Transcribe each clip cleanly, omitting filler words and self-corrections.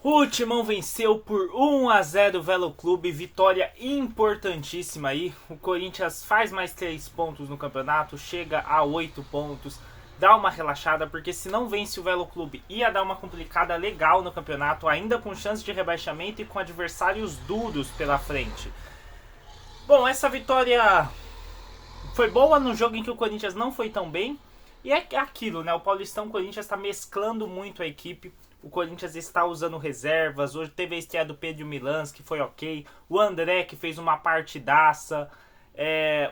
O Timão venceu por 1-0 o Velo Clube, vitória importantíssima aí. O Corinthians faz mais 3 pontos no campeonato, chega a 8 pontos, dá uma relaxada, porque se não vence o Velo Clube ia dar uma complicada legal no campeonato, ainda com chance de rebaixamento e com adversários duros pela frente. Bom, essa vitória foi boa no jogo em que o Corinthians não foi tão bem. E é aquilo, né? O Paulistão Corinthians está mesclando muito a equipe. O Corinthians está usando reservas. Hoje teve a estreia do Pedro Milans, que foi ok. O André, que fez uma partidaça.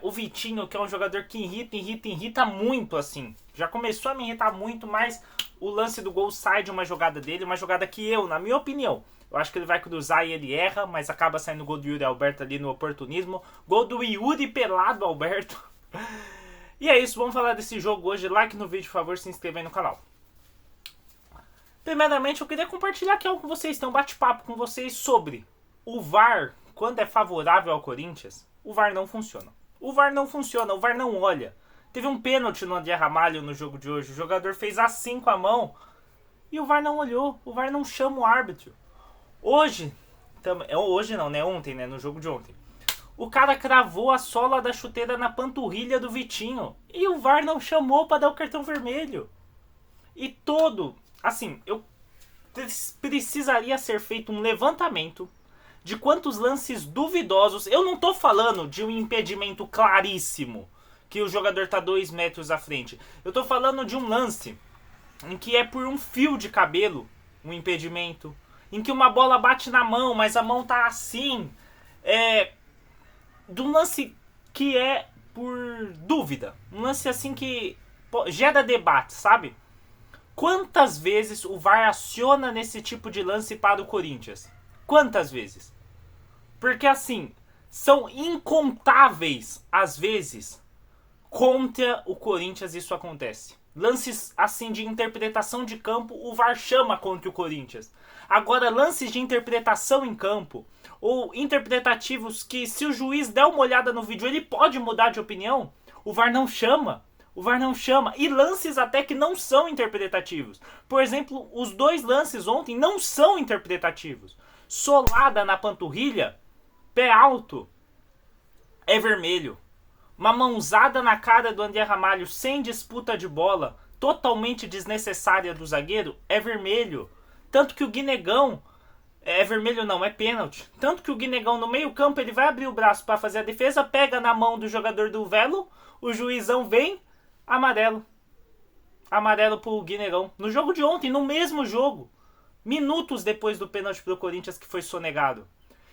O Vitinho, que é um jogador que irrita muito, assim. Já começou a me irritar muito, mas o lance do gol sai de uma jogada dele. Uma jogada que na minha opinião, eu acho que ele vai cruzar e ele erra, mas acaba saindo o gol do Yuri Alberto ali no oportunismo. Gol do Yuri pelado Alberto. E é isso, vamos falar desse jogo hoje. Like no vídeo, por favor, se inscreva aí no canal. Primeiramente, eu queria compartilhar aqui algo com vocês, ter um bate-papo com vocês sobre o VAR, quando é favorável ao Corinthians, o VAR não funciona. O VAR não funciona, o VAR não olha. Teve um pênalti no André Ramalho no jogo de hoje, o jogador fez assim com a mão e o VAR não olhou, o VAR não chama o árbitro. Hoje não, né? Ontem, né? No jogo de ontem. O cara cravou a sola da chuteira na panturrilha do Vitinho. E o VAR não chamou para dar o cartão vermelho. E eu precisaria ser feito um levantamento de quantos lances duvidosos. Eu não tô falando de um impedimento claríssimo, que o jogador tá 2 metros à frente. Eu tô falando de um lance em que é por um fio de cabelo, um impedimento. Em que uma bola bate na mão, mas a mão tá assim. De um lance que é por dúvida. Um lance assim que gera debate, sabe? Quantas vezes o VAR aciona nesse tipo de lance para o Corinthians? Quantas vezes? Porque assim, são incontáveis as vezes contra o Corinthians isso acontece. Lances assim de interpretação de campo, o VAR chama contra o Corinthians. Agora, lances de interpretação em campo, ou interpretativos que se o juiz der uma olhada no vídeo, ele pode mudar de opinião, o VAR não chama. O VAR não chama. E lances até que não são interpretativos. Por exemplo, os 2 lances ontem não são interpretativos. Solada na panturrilha, pé alto, é vermelho. Uma mãozada na cara do André Ramalho sem disputa de bola, totalmente desnecessária do zagueiro, é vermelho. Tanto que o Guinegão, é vermelho não, é pênalti. Tanto que o Guinegão no meio campo, ele vai abrir o braço para fazer a defesa, pega na mão do jogador do Velo, o juizão vem, amarelo. Amarelo pro Guinegão. No jogo de ontem, no mesmo jogo. Minutos depois do pênalti pro Corinthians que foi sonegado.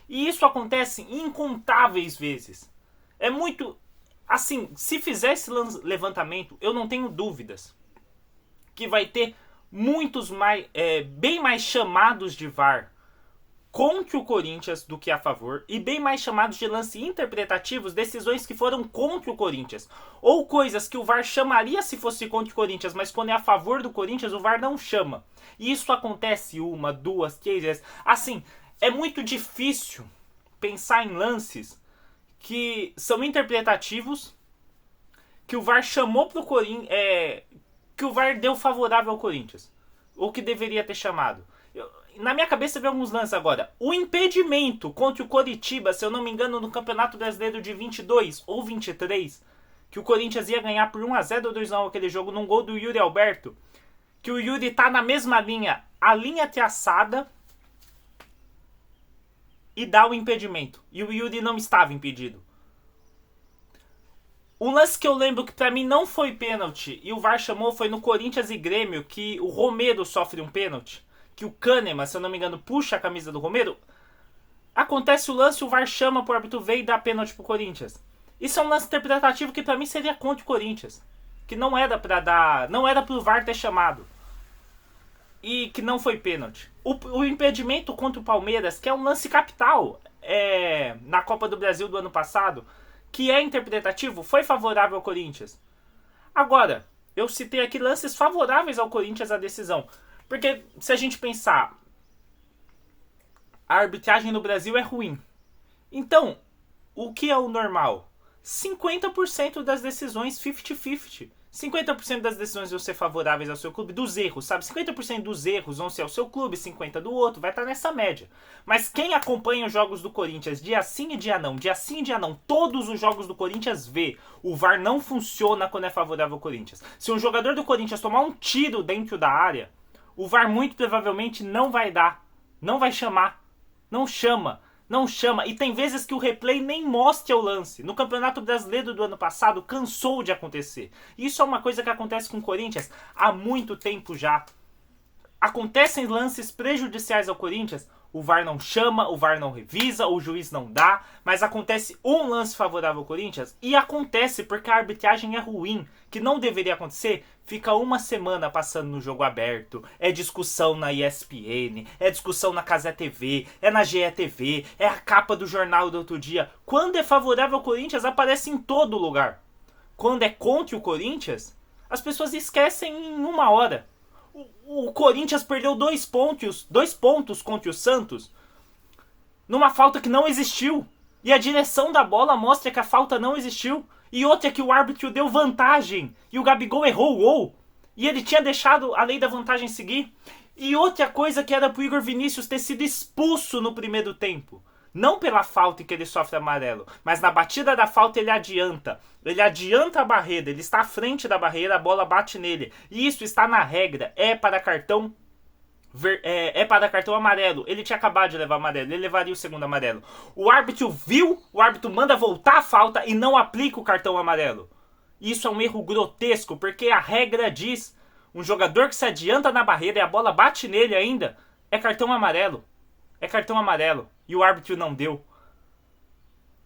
E isso acontece incontáveis vezes. É muito... Assim, se fizer esse levantamento, eu não tenho dúvidas que vai ter bem mais chamados de VAR contra o Corinthians do que a favor, e bem mais chamados de lance interpretativos, decisões que foram contra o Corinthians, ou coisas que o VAR chamaria se fosse contra o Corinthians, mas quando é a favor do Corinthians, o VAR não chama. E isso acontece 1, 2, 3 vezes. Assim, é muito difícil pensar em lances que são interpretativos, que o VAR chamou pro Corinthians, que o VAR deu favorável ao Corinthians, ou que deveria ter chamado. Na minha cabeça vem alguns lances agora. O impedimento contra o Coritiba, se eu não me engano, no Campeonato Brasileiro de 22 ou 23, que o Corinthians ia ganhar por 1-0 ou 2-1 aquele jogo, num gol do Yuri Alberto, que o Yuri tá na mesma linha, a linha traçada, e dá o impedimento. E o Yuri não estava impedido. Um lance que eu lembro que pra mim não foi pênalti e o VAR chamou foi no Corinthians e Grêmio, que o Romero sofre um pênalti, que o Kahneman, se eu não me engano, puxa a camisa do Romero. Acontece o lance, o VAR chama pro árbitro ver e dá pênalti pro Corinthians. Isso é um lance interpretativo que pra mim seria contra o Corinthians, que não era pro VAR ter chamado. E que não foi pênalti. O impedimento contra o Palmeiras, que é um lance capital na Copa do Brasil do ano passado, que é interpretativo, foi favorável ao Corinthians. Agora, eu citei aqui lances favoráveis ao Corinthians à decisão. Porque se a gente pensar, a arbitragem no Brasil é ruim. Então, o que é o normal? 50% das decisões 50-50. 50% das decisões vão ser favoráveis ao seu clube, dos erros, sabe? 50% dos erros vão ser ao seu clube, 50% do outro, vai estar nessa média. Mas quem acompanha os jogos do Corinthians dia sim e dia não, todos os jogos do Corinthians vê. O VAR não funciona quando é favorável ao Corinthians. Se um jogador do Corinthians tomar um tiro dentro da área, o VAR muito provavelmente não vai dar, não vai chamar, não chama. E tem vezes que o replay nem mostra o lance. No Campeonato Brasileiro do ano passado, cansou de acontecer. Isso é uma coisa que acontece com o Corinthians há muito tempo já. Acontecem lances prejudiciais ao Corinthians, o VAR não chama, o VAR não revisa, o juiz não dá, mas acontece um lance favorável ao Corinthians, e acontece porque a arbitragem é ruim, que não deveria acontecer, fica uma semana passando no Jogo Aberto, é discussão na ESPN, é discussão na Cazé TV, é na GETV, é a capa do jornal do outro dia. Quando é favorável ao Corinthians, aparece em todo lugar. Quando é contra o Corinthians, as pessoas esquecem em uma hora. O Corinthians perdeu 2 pontos contra o Santos numa falta que não existiu. E a direção da bola mostra que a falta não existiu. E outra é que o árbitro deu vantagem e o Gabigol errou o gol. E ele tinha deixado a lei da vantagem seguir. E outra coisa que era pro Igor Vinícius ter sido expulso no primeiro tempo. Não pela falta em que ele sofre amarelo, mas na batida da falta ele adianta. Ele adianta a barreira, ele está à frente da barreira, a bola bate nele. E isso está na regra, é para cartão amarelo. Ele tinha acabado de levar amarelo, ele levaria o segundo amarelo. O árbitro viu, o árbitro manda voltar a falta e não aplica o cartão amarelo. Isso é um erro grotesco, porque a regra diz, um jogador que se adianta na barreira e a bola bate nele ainda, é cartão amarelo. É cartão amarelo. E o árbitro não deu.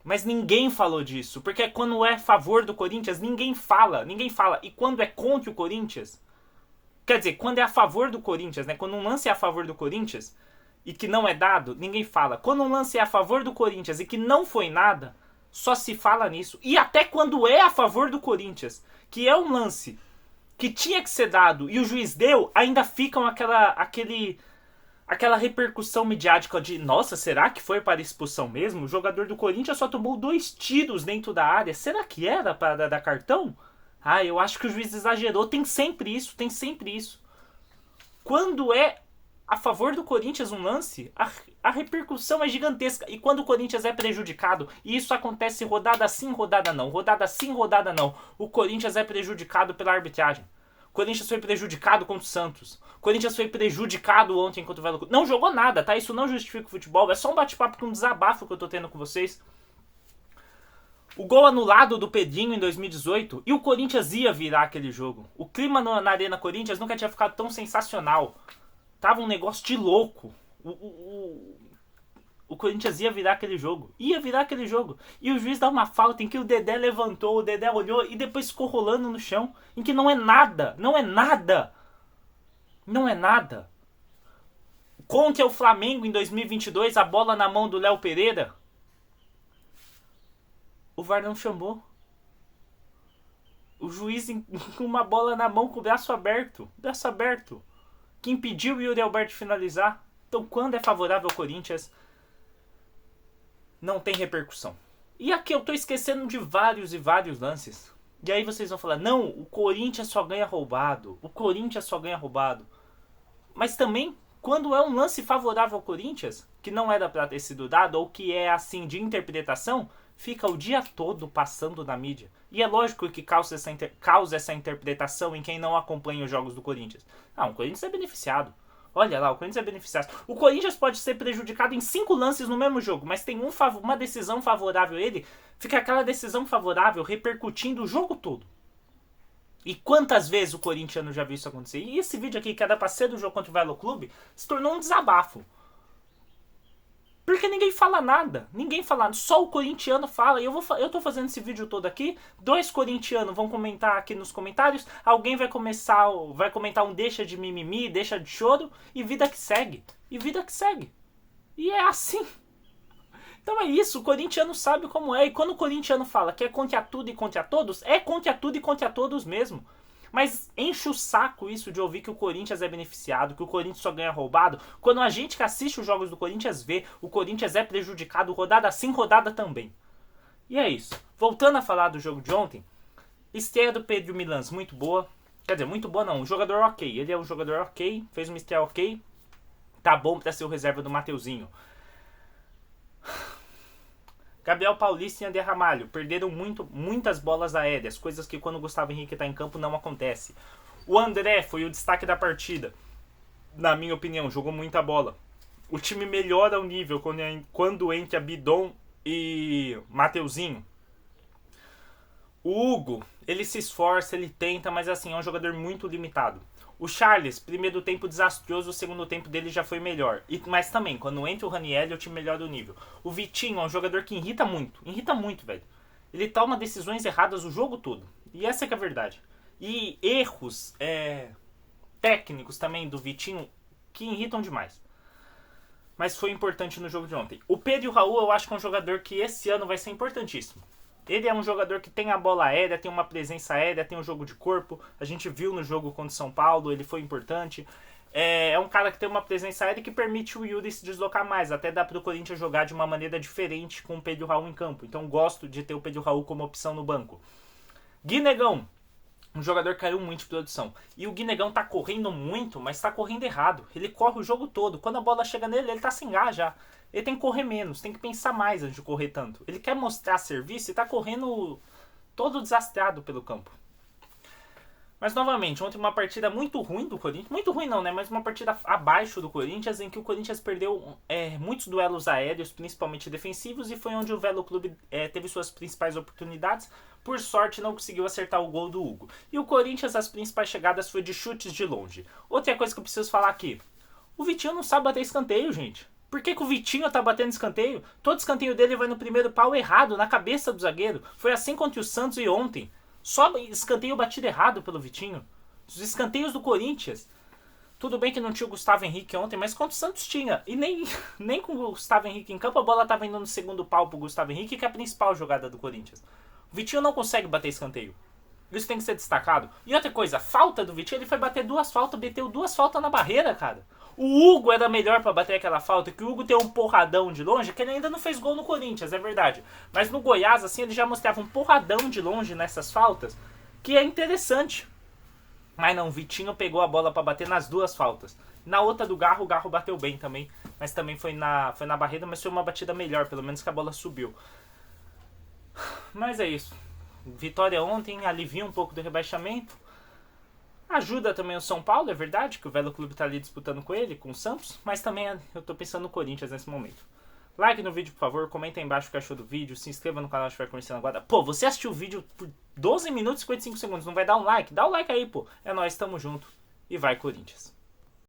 Mas ninguém falou disso. Porque quando é a favor do Corinthians, ninguém fala. E quando é contra o Corinthians... Quer dizer, quando é a favor do Corinthians, né? Quando um lance é a favor do Corinthians e que não é dado, ninguém fala. Quando um lance é a favor do Corinthians e que não foi nada, só se fala nisso. E até quando é a favor do Corinthians, que é um lance que tinha que ser dado e o juiz deu, ainda ficam aquela repercussão midiática de, nossa, será que foi para expulsão mesmo? O jogador do Corinthians só tomou 2 tiros dentro da área. Será que era para dar cartão? Ah, eu acho que o juiz exagerou. Tem sempre isso. Quando é a favor do Corinthians um lance, a repercussão é gigantesca. E quando o Corinthians é prejudicado, e isso acontece rodada sim, rodada não, o Corinthians é prejudicado pela arbitragem. O Corinthians foi prejudicado contra o Santos. O Corinthians foi prejudicado ontem contra o Velo Cruz. Não jogou nada, tá? Isso não justifica o futebol. É só um bate-papo com um desabafo que eu tô tendo com vocês. O gol anulado do Pedrinho em 2018. E o Corinthians ia virar aquele jogo. O clima na Arena Corinthians nunca tinha ficado tão sensacional. Tava um negócio de louco. O Corinthians ia virar aquele jogo. E o juiz dá uma falta em que o Dedé levantou, o Dedé olhou e depois ficou rolando no chão. Em que não é nada. Contra o Flamengo em 2022, a bola na mão do Léo Pereira. O VAR não chamou. O juiz com uma bola na mão com o braço aberto. Que impediu o Yuri Alberto de finalizar. Então quando é favorável ao Corinthians, não tem repercussão. E aqui eu tô esquecendo de vários e vários lances. E aí vocês vão falar, não, o Corinthians só ganha roubado. Mas também, quando é um lance favorável ao Corinthians, que não era pra ter sido dado, ou que é assim de interpretação, fica o dia todo passando na mídia. E é lógico que causa essa interpretação em quem não acompanha os jogos do Corinthians. O Corinthians é beneficiado. Olha lá, o Corinthians é beneficiado. O Corinthians pode ser prejudicado em 5 lances no mesmo jogo, mas tem uma decisão favorável a ele, fica aquela decisão favorável repercutindo o jogo todo. E quantas vezes o corintiano já viu isso acontecer? E esse vídeo aqui, que era pra ser do jogo contra o Velo Clube, se tornou um desabafo. Porque ninguém fala nada. Só o corintiano fala. E eu tô fazendo esse vídeo todo aqui. 2 corintianos vão comentar aqui nos comentários. Alguém vai comentar um deixa de mimimi, deixa de choro. E vida que segue. E é assim. Então é isso. O corintiano sabe como é. E quando o corintiano fala que é contra tudo e contra todos, é contra tudo e contra todos mesmo. Mas enche o saco isso de ouvir que o Corinthians é beneficiado, que o Corinthians só ganha roubado. Quando a gente que assiste os jogos do Corinthians vê, o Corinthians é prejudicado rodada sim, rodada também. E é isso. Voltando a falar do jogo de ontem, Estreia do Pedro Milans, muito boa. Quer dizer, muito boa não, um jogador ok. Ele é um jogador ok, fez uma estreia ok. Tá bom pra ser o reserva do Mateuzinho. Gabriel Paulista e André Ramalho perderam muitas bolas aéreas, coisas que quando o Gustavo Henrique tá em campo não acontece. O André foi o destaque da partida. Na minha opinião, jogou muita bola. O time melhora o nível quando entra Bidon e Mateuzinho. O Hugo, ele se esforça, ele tenta, mas assim, é um jogador muito limitado. O Charles, primeiro tempo desastroso, o segundo tempo dele já foi melhor. Mas também, quando entra o Ranieri, o time melhora o nível. O Vitinho é um jogador que irrita muito, velho. Ele toma decisões erradas o jogo todo. E essa é que é a verdade. E erros técnicos também do Vitinho que irritam demais. Mas foi importante no jogo de ontem. O Pedro e o Raul eu acho que é um jogador que esse ano vai ser importantíssimo. Ele é um jogador que tem a bola aérea, tem uma presença aérea, tem um jogo de corpo. A gente viu no jogo contra o São Paulo, ele foi importante. É um cara que tem uma presença aérea que permite o Yuri se deslocar mais. Até dá para o Corinthians jogar de uma maneira diferente com o Pedro Raul em campo. Então gosto de ter o Pedro Raul como opção no banco. Guinegão, um jogador que caiu muito de produção. E o Guinegão tá correndo muito, mas tá correndo errado. Ele corre o jogo todo. Quando a bola chega nele, ele tá sem gás já. Ele tem que correr menos, tem que pensar mais antes de correr tanto. Ele quer mostrar serviço e tá correndo todo desastrado pelo campo. Mas novamente, ontem uma partida muito ruim do Corinthians. Muito ruim não, né? Mas uma partida abaixo do Corinthians, em que o Corinthians perdeu muitos duelos aéreos, principalmente defensivos, e foi onde o Velo Clube teve suas principais oportunidades. Por sorte, não conseguiu acertar o gol do Hugo. E o Corinthians, as principais chegadas foi de chutes de longe. Outra coisa que eu preciso falar aqui. O Vitinho não sabe bater escanteio, gente. Por que o Vitinho tá batendo escanteio? Todo escanteio dele vai no primeiro pau errado, na cabeça do zagueiro. Foi assim contra o Santos e ontem. Só escanteio batido errado pelo Vitinho. Os escanteios do Corinthians. Tudo bem que não tinha o Gustavo Henrique ontem, mas contra o Santos tinha. E nem com o Gustavo Henrique em campo, a bola tava indo no segundo pau pro Gustavo Henrique, que é a principal jogada do Corinthians. O Vitinho não consegue bater escanteio. Isso tem que ser destacado. E outra coisa, a falta do Vitinho, ele foi bater duas faltas, meteu duas faltas na barreira, cara. O Hugo era melhor pra bater aquela falta, que o Hugo tem um porradão de longe, que ele ainda não fez gol no Corinthians, é verdade. Mas no Goiás, assim, ele já mostrava um porradão de longe nessas faltas, que é interessante. Mas não, o Vitinho pegou a bola pra bater nas duas faltas. Na outra do Garro, o Garro bateu bem também, mas também foi na barreira, mas foi uma batida melhor, pelo menos que a bola subiu. Mas é isso. Vitória ontem, alivia um pouco do rebaixamento. Ajuda também o São Paulo, é verdade, que o Velo Clube tá ali disputando com ele, com o Santos. Mas também eu tô pensando no Corinthians nesse momento. Like no vídeo, por favor, comenta aí embaixo o que achou do vídeo, se inscreva no canal se estiver conhecendo agora. Pô, você assistiu o vídeo por 12 minutos e 55 segundos, não vai dar um like? Dá o like aí, pô. É nóis, tamo junto. E vai, Corinthians.